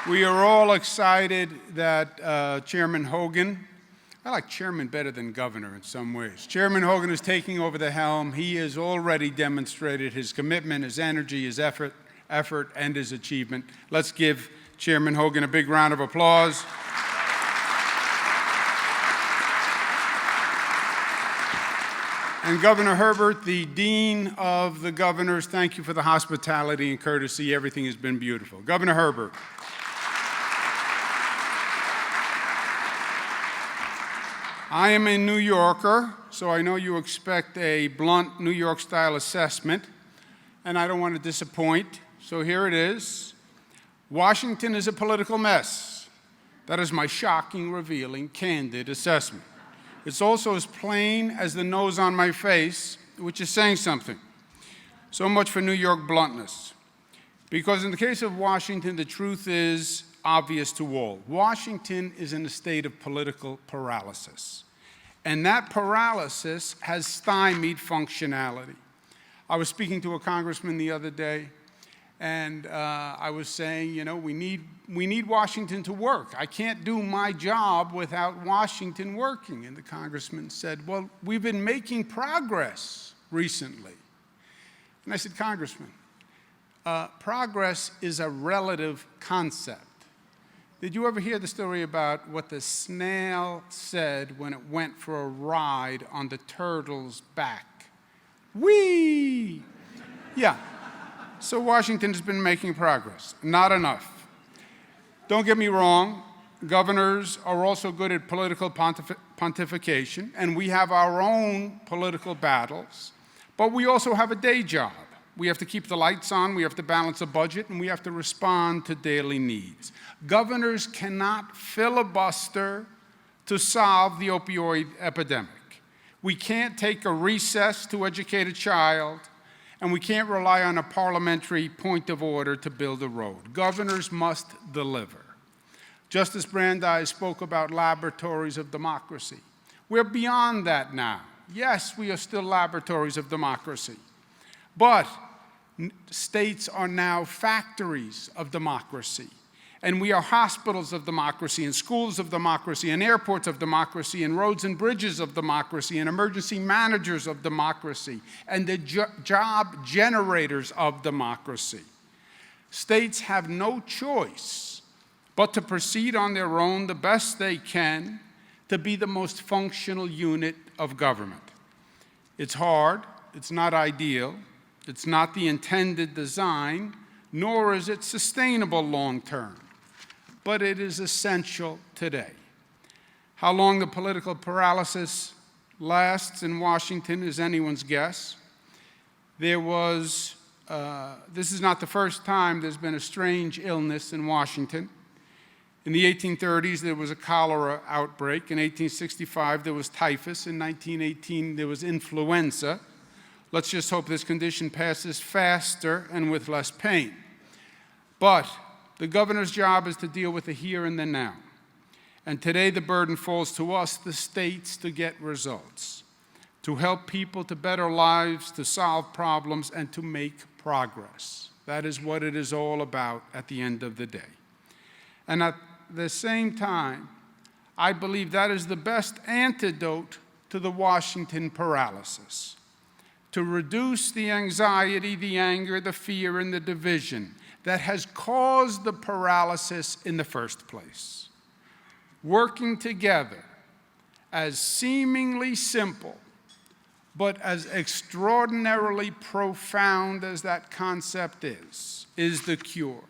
We are all excited that Chairman Hogan, I like chairman better than governor in some ways. Chairman Hogan is taking over the helm. He has already demonstrated his commitment, his energy, his effort, and his achievement. Let's give Chairman Hogan a big round of applause. And Governor Herbert, the Dean of the Governors, thank you for the hospitality and courtesy. Everything has been beautiful. Governor Herbert. I am a New Yorker, so I know you expect a blunt New York-style assessment, and I don't want to disappoint, so here it is. Washington is a political mess. That is my shocking, revealing, candid assessment. It's also as plain as the nose on my face, which is saying something. So much for New York bluntness. Because in the case of Washington, the truth is obvious to all. Washington is in a state of political paralysis. And that paralysis has stymied functionality. I was speaking to a congressman the other day, and I was saying, you know, we need Washington to work. I can't do my job without Washington working. And the congressman said, well, we've been making progress recently. And I said, Congressman, progress is a relative concept. Did you ever hear the story about what the snail said when it went for a ride on the turtle's back? Whee! Yeah. So Washington has been making progress. Not enough. Don't get me wrong. Governors are also good at political pontification, and we have our own political battles. But we also have a day job. We have to keep the lights on, we have to balance a budget, and we have to respond to daily needs. Governors cannot filibuster to solve the opioid epidemic. We can't take a recess to educate a child, and we can't rely on a parliamentary point of order to build a road. Governors must deliver. Justice Brandeis spoke about laboratories of democracy. We're beyond that now. Yes, we are still laboratories of democracy. But states are now factories of democracy. And we are hospitals of democracy, and schools of democracy, and airports of democracy, and roads and bridges of democracy, and emergency managers of democracy, and the job generators of democracy. States have no choice but to proceed on their own the best they can to be the most functional unit of government. It's hard, it's not ideal, it's not the intended design, nor is it sustainable long-term, but it is essential today. How long the political paralysis lasts in Washington is anyone's guess. This is not the first time there's been a strange illness in Washington. In the 1830s, there was a cholera outbreak. In 1865, there was typhus. In 1918, there was influenza. Let's just hope this condition passes faster and with less pain. But the governor's job is to deal with the here and the now. And today the burden falls to us, the states, to get results, to help people to better lives, to solve problems, and to make progress. That is what it is all about at the end of the day. And at the same time, I believe that is the best antidote to the Washington paralysis. To reduce the anxiety, the anger, the fear, and the division that has caused the paralysis in the first place. Working together, as seemingly simple, but as extraordinarily profound as that concept is the cure.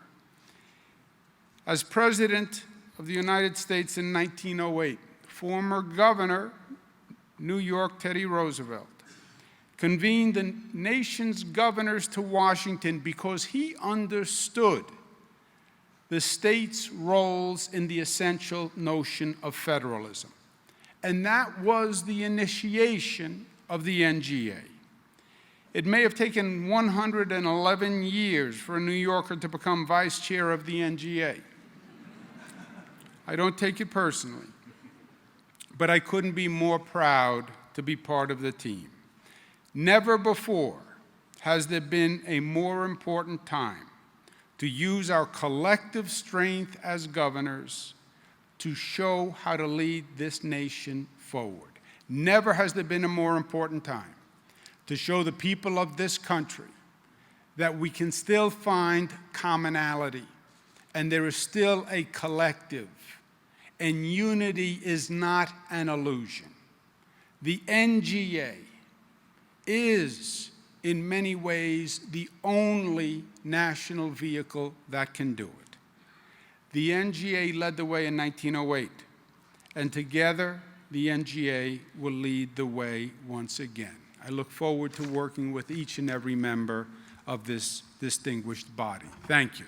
As President of the United States in 1908, former Governor, New York, Teddy Roosevelt, convened the nation's governors to Washington because he understood the states' roles in the essential notion of federalism. And that was the initiation of the NGA. It may have taken 111 years for a New Yorker to become vice chair of the NGA. I don't take it personally, but I couldn't be more proud to be part of the team. Never before has there been a more important time to use our collective strength as governors to show how to lead this nation forward. Never has there been a more important time to show the people of this country that we can still find commonality, and there is still a collective, and unity is not an illusion. The NGA is, in many ways, the only national vehicle that can do it. The NGA led the way in 1908, and together, the NGA will lead the way once again. I look forward to working with each and every member of this distinguished body. Thank you.